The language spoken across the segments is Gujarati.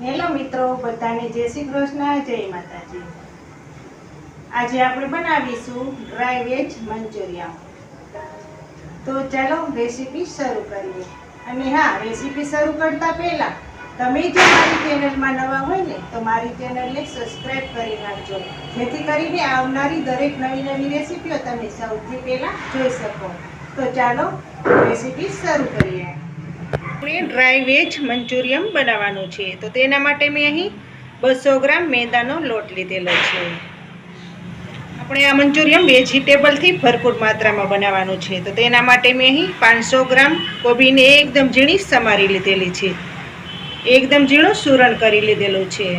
હેલો મિત્રો, બધાને જય શ્રી કૃષ્ણ, જય માતાજી। આજે આપણે બનાવીશું ડ્રાય વેજ મંચુરિયન। તો ચાલો રેસીપી શરૂ કરીએ। અને હા, રેસીપી શરૂ કરતા પહેલા તમે જો મારી ચેનલમાં નવા હોય ને તો મારી ચેનલને સબસ્ક્રાઇબ કરી નાખજો, જેથી કરીને આવનારી દરેક નવી રેસીપીઓ તમે સૌથી પહેલા જોઈ શકો। તો ચાલો રેસીપી શરૂ કરીએ। આપણે ડ્રાય વેજ મંચુરિયન બનાવવાનું છે, તો તેના માટે મેં અહીં 200 ગ્રામ મેદાનો લોટ લીધેલો છે। આપણે આ મંચુરિયન વેજીટેબલથી ભરપૂર માત્રામાં બનાવવાનું છે, તો તેના માટે મેં અહીં 500 ગ્રામ કોબીને એકદમ ઝીણી સમારી લીધેલી છે, એકદમ ઝીણું સૂરણ કરી લીધેલું છે।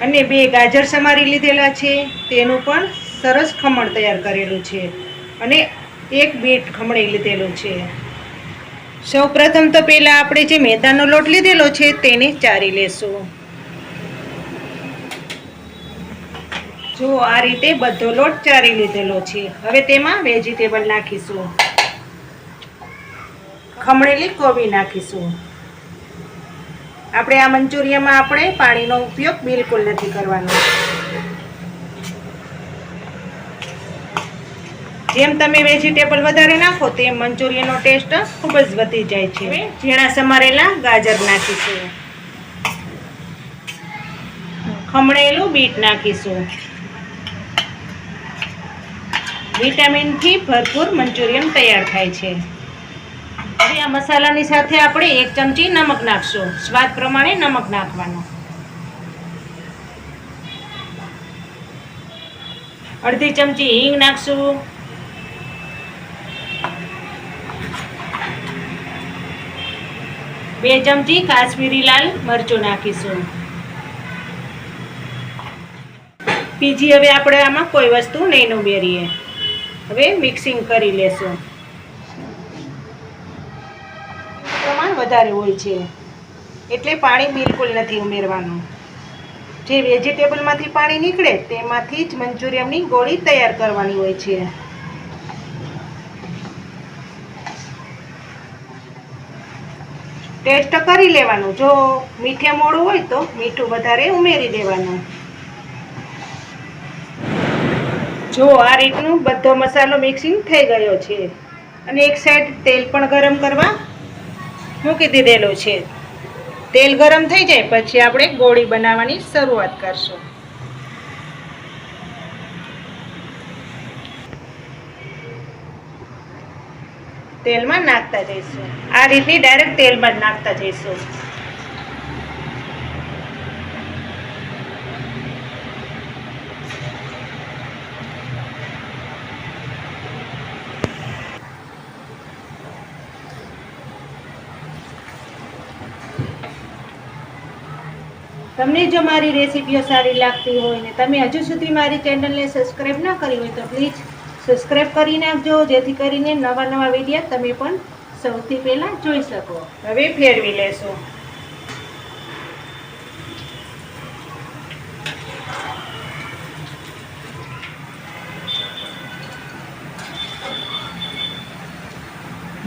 અને 2 ગાજર સમારી લીધેલા છે, તેનું પણ સરસ ખમણ તૈયાર કરેલું છે। અને 1 બીટ ખમણી લીધેલું છે। સૌપ્રથમ તો પહેલા આપણે જે મેદાનો લોટ લીધેલો છે તેને ચારી લેશું। જો આ રીતે બધો લોટ ચારી લીધેલો છે। હવે તેમાં વેજીટેબલ નાખીશું, ખમણેલી કોબી નાખીશું। આપણે આ મંચુરિયનમાં આપણે પાણીનો ઉપયોગ બિલકુલ નથી કરવાનો। જેમ તમે વેજીટેબલ વધારે નાખો તેમ મંચુરિયનનો ટેસ્ટ ખૂબ જ વધી જાય છે। ઝીણા સમારેલા ગાજર નાખીશું, ખમણેલું બીટ નાખીશું। વિટામિનથી ભરપૂર મંચુરિયન તૈયાર થાય છે। હવે આ મસાલાની સાથે આપણે 1 ચમચી નમક નાખશું, સ્વાદ પ્રમાણે નમક નાખવાનું। અડધી ચમચી હિંગ નાખશું, 2 ચમચી કાશ્મીરી લાલ મરચું નાખીશું। બીજી હવે આપણે આમાં કોઈ વસ્તુ નહીં ઉમેરીએ। હવે મિક્સિંગ કરી લેશું। પ્રમાણ વધારે હોય છે એટલે પાણી બિલકુલ નથી ઉમેરવાનું। જે વેજીટેબલમાંથી પાણી નીકળે તેમાંથી જ મંચુરિયનની ગોળી તૈયાર કરવાની હોય છે। ટેસ્ટ કરી લેવાનું, જો મીઠે મોડું હોય તો મીઠું વધારે ઉમેરી દેવાનું। જો આ રીતનું બધો મસાલો મિક્સિંગ થઈ ગયો છે અને એક સાઈડ તેલ પણ ગરમ કરવા મૂકી દીધેલું છે। તેલ ગરમ થઈ જાય પછી આપણે ગોળી બનાવવાની શરૂઆત કરશું। તેલમાં નાખતા જઈશું, આ રીતની ડાયરેક્ટ તેલમાં જ નાખતા જઈશું। તમને જો મારી રેસીપીઓ સારી લાગતી હોય ને તમે હજુ સુધી મારી ચેનલને સબસ્ક્રાઇબ ના કરી હોય તો પ્લીઝ સબસ્ક્રાઇબ કરી નાખજો, જેથી કરીને નવા વિડીયો તમે પણ સૌથી પહેલા જોઈ શકો। હવે ફેરવી લેશું।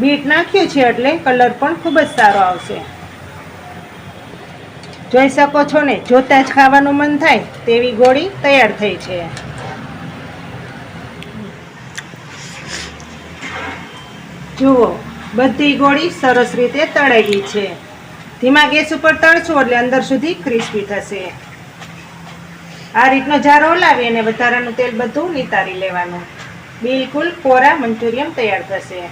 બીટ નાખ્યું છે એટલે કલર પણ ખૂબ જ સારો આવશે। જોઈ શકો છો ને, જોતા જ ખાવાનું મન થાય તેવી ગોળી તૈયાર થઈ છે। જુઓ, બધી ગોળી સરસ રીતે તળાઈ ગઈ છે। ધીમા ગેસ ઉપર તળશું એટલે અંદર સુધી ક્રિસ્પી થશે। આ રીતનો જારો હલાવી અને વધારાનું તેલ બધું નિતારી લેવાનું। બિલકુલ કોરા મંચુરિયન તૈયાર થશે।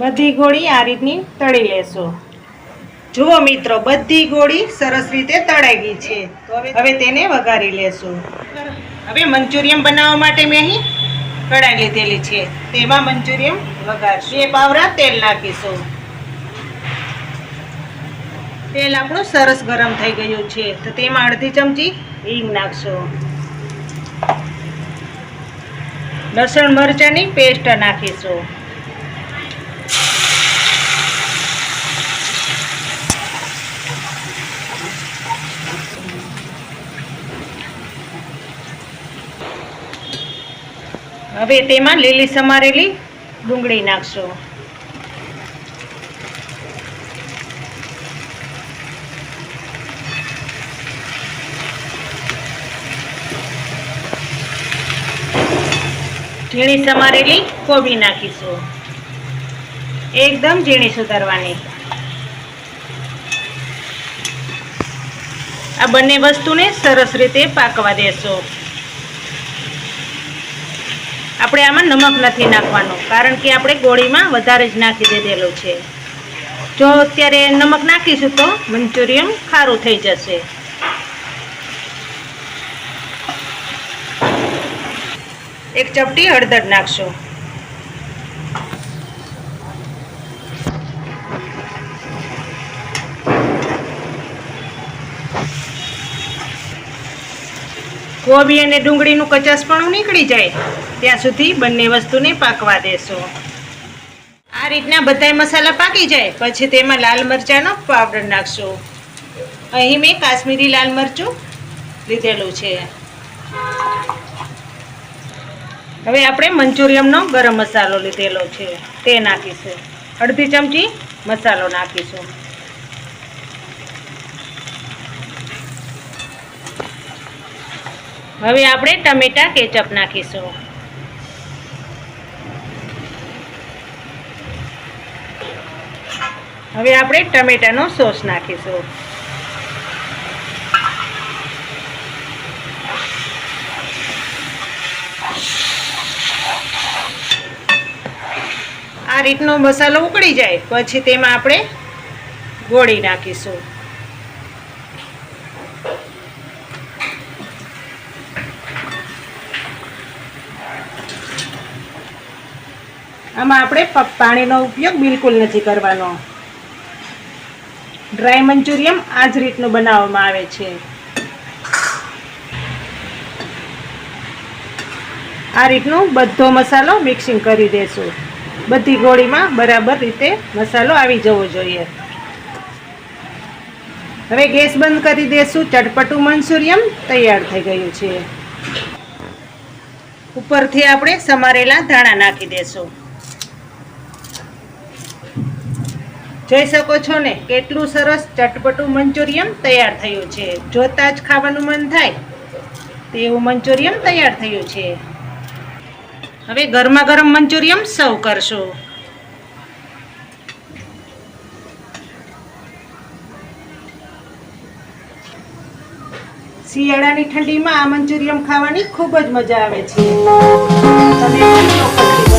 બધી ગોળી આ રીતની તળી લેશું। જુઓ મિત્રો, બધી ગોળી સરસ રીતે તળાઈ ગઈ છે, તો હવે તેને વઘારી લેશું। હવે મંચુરિયન બનાવવા માટે મેં અહીં કઢાઈ લીધેલી છે, તેમાં મંચુરિયન વઘારશું। 2 પાવરા તેલ નાખીશું। તેલ આપણું સરસ ગરમ થઈ ગયું છે, તો તેમાં અડધી ચમચી હિંગ નાખશું। લસણ મરચાંની પેસ્ટ નાખીશું। હવે તેમાં લીલી સમારેલી ડુંગળી નાખશો. ઝીણી સમારેલી કોબી નાખીશું. એકદમ ઝીણી સુધારવાની. આ બંને વસ્તુને સરસ રીતે પાકવા દેશો. આપણે આમાં નમક નથી નાખવાનું, કારણ કે આપણે ગોળીમાં વધારે જ નાખી દીધેલું છે. જો અત્યારે નમક નાખીશું તો મંચુરિયન ખારું થઈ જશે. એક ચપટી હળદર નાખશો. કોબી અને ડુંગળીનું કચાસપણું નીકળી જાય ત્યાં સુધી બંને વસ્તુને પાકવા દેશો. આ રીતના બધાય મસાલા પાકી જાય પછી તેમાં લાલ મરચાંનો પાવડર નાખશો. અહીં મેં કાશ્મીરી લાલ મરચું લીધેલું છે. હવે આપણે મંચુરિયનનો ગરમ મસાલો લીધેલો છે તે નાખીશું. અડધી ચમચી મસાલો નાખીશું. હવે આપણે ટમેટા કેચઅપ નાખીશું. હવે આપણે ટમેટાનો સોસ નાખીશું. આ રીતનો મસાલો ઉકળી જાય પછી તેમાં આપણે ગોળી નાખીશું. આમાં આપણે પાણીનો ઉપયોગ બિલકુલ નથી કરવાનો. ડ્રાય મંચુરિયન આ જ રીતનું બનાવવામાં આવે છે. આ રીતનું બધો મસાલો મિક્સિંગ કરી દેશું. બધી ગોળીમાં બરાબર રીતે મસાલો આવી જવો જોઈએ. હવે ગેસ બંધ કરી દેશું. ચટપટું મંચુરિયન તૈયાર થઈ ગયું છે. ઉપરથી આપણે સમારેલા ધાણા નાખી દેશું. જોઈ શકો છો ને કેટલું સરસ ચટપટું મંચુરિયન તૈયાર થયું છે. જોતા જ ખાવાનું મન થાય તેવું મંચુરિયન તૈયાર થયું છે. હવે ગરમા ગરમ મંચુરિયન સર્વ કરશો. શિયાળાની ઠંડીમાં આ મંચુરિયન ખાવાની ખૂબ જ મજા આવે છે. તમે